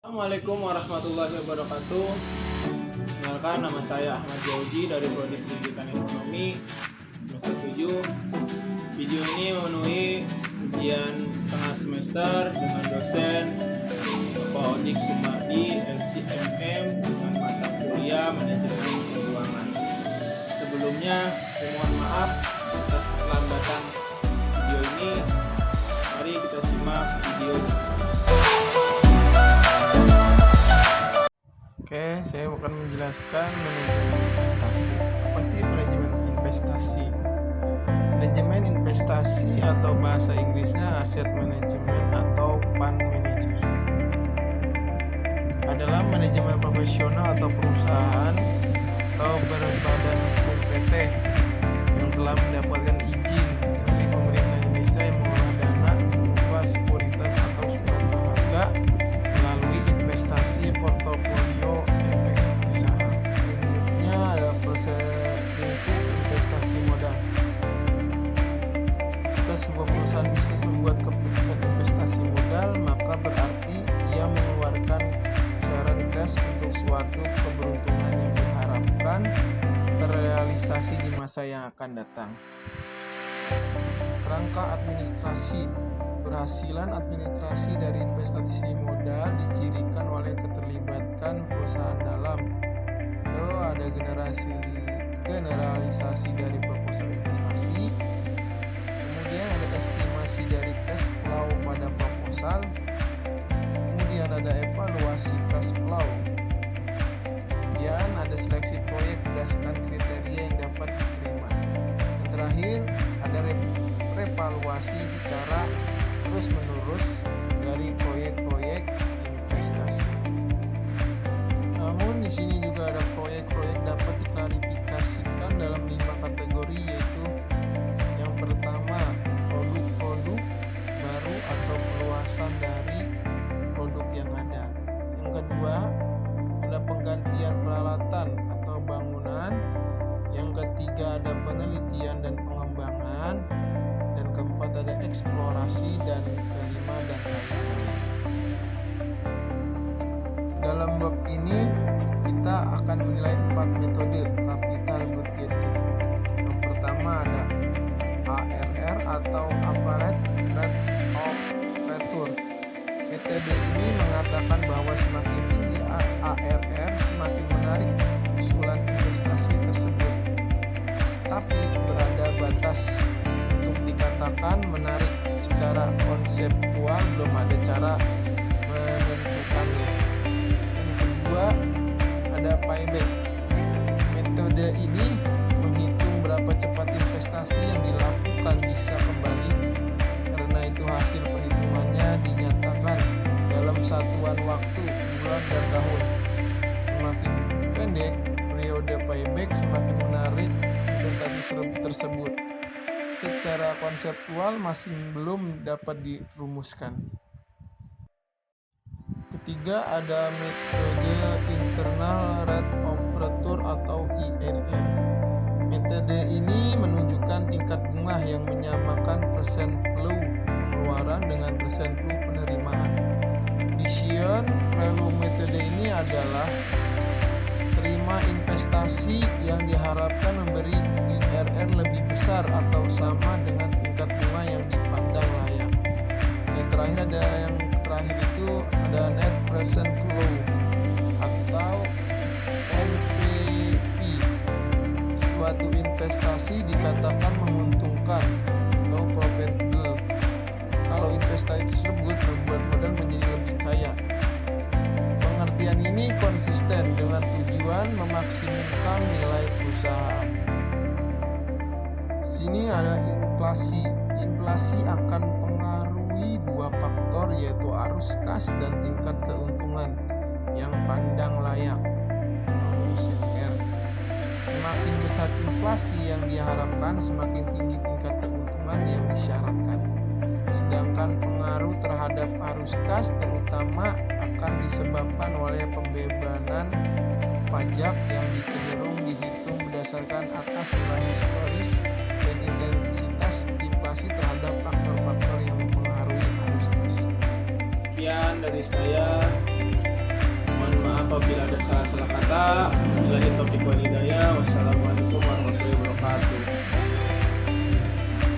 Assalamualaikum warahmatullahi wabarakatuh. Kenalkan, nama saya Ahmad Jauji dari Prodi Pendidikan Ekonomi semester 7. Video ini memenuhi ujian setengah semester dengan dosen Bapak Odik Sumardi, LCMM, dengan mata kuliah Manajemen Keuangan. Sebelumnya, saya mohon maaf atas keterlambatan video ini. Mari kita simak videonya. Oke, saya akan menjelaskan manajemen investasi. Apa sih manajemen investasi? Manajemen investasi atau bahasa Inggrisnya asset management atau fund manager adalah manajemen profesional atau perusahaan atau berbadan hukum PT yang telah mendapatkan izin dari pemerintah Indonesia yang mengelola dana berupa sekuritas atau surat berharga melalui investasi portofolio investasi saham. Selanjutnya ada prinsip investasi modal. Jika sebuah perusahaan bisnis membuat keputusan investasi modal, maka berarti ia mengeluarkan besaran cash untuk suatu keberuntungan yang diharapkan terrealisasi di masa yang akan datang. Kerangka administrasi. Keberhasilan administrasi dari investasi modal dicirikan oleh keterlibatan perusahaan dalam ada generalisasi dari proposal investasi, kemudian ada estimasi dari cash flow pada proposal, kemudian ada evaluasi cash flow, kemudian ada seleksi proyek berdasarkan kriteria yang dapat diterima, dan terakhir ada revaluasi secara terus-menerus dari proyek-proyek investasi. Namun di sini juga ada proyek-proyek dapat diklarifikasikan dalam 5 kategori, yaitu yang pertama produk-produk baru atau perluasan dari produk yang ada. Yang kedua ada penggantian peralatan atau bangunan. Yang ketiga ada penelitian dan pengembangan. Dan keempat ada eksplorasi, dan kelima dan lain-lain. Dalam bab ini kita akan menilai 4 metode capital budgeting. Yang pertama ada ARR atau Average Rate of Return. Metode ini mengatakan bahwa semakin tinggi ARR semakin menarik usulan investasi tersebut. Tapi berada batas dikatakan menarik secara konseptual, belum ada cara menentukannya. Yang kedua ada payback. Metode ini menghitung berapa cepat investasi yang dilakukan bisa kembali, karena itu hasil perhitungannya dinyatakan dalam satuan waktu, bulan dan tahun. Semakin pendek periode payback, semakin menarik investasi tersebut. Secara konseptual masih belum dapat dirumuskan. Ketiga ada metode internal rate of return atau IRR. Metode ini menunjukkan tingkat bunga yang menyamakan persen flow pengeluaran dengan persen flow penerimaan. Decision value metode ini adalah terima investasi yang diharapkan memberi IRR lebih besar atau sama dengan tingkat bunga yang dipandang layak. Yang terakhir itu ada net present flow atau NPV. Suatu investasi dikatakan menguntungkan atau profitable kalau investasi tersebut membuat modal menjadi lebih kaya. Pengertian ini konsisten dengan tujuan memaksimumkan nilai perusahaan. Di sini ada inflasi. Inflasi akan pengaruhi 2 faktor, yaitu arus kas dan tingkat keuntungan yang pandang layak atau CR. Semakin besar inflasi yang diharapkan, semakin tinggi tingkat keuntungan yang disyaratkan. Sedangkan pengaruh terhadap arus kas terutama akan disebabkan oleh pembebanan pajak yang cenderung dihitung berdasarkan atas nilai historis dan intensitas inflasi terhadap faktor-faktor yang mempengaruhi arus kas. Sekian dari saya. Bila ada salah-salah kata, bila taufiq wal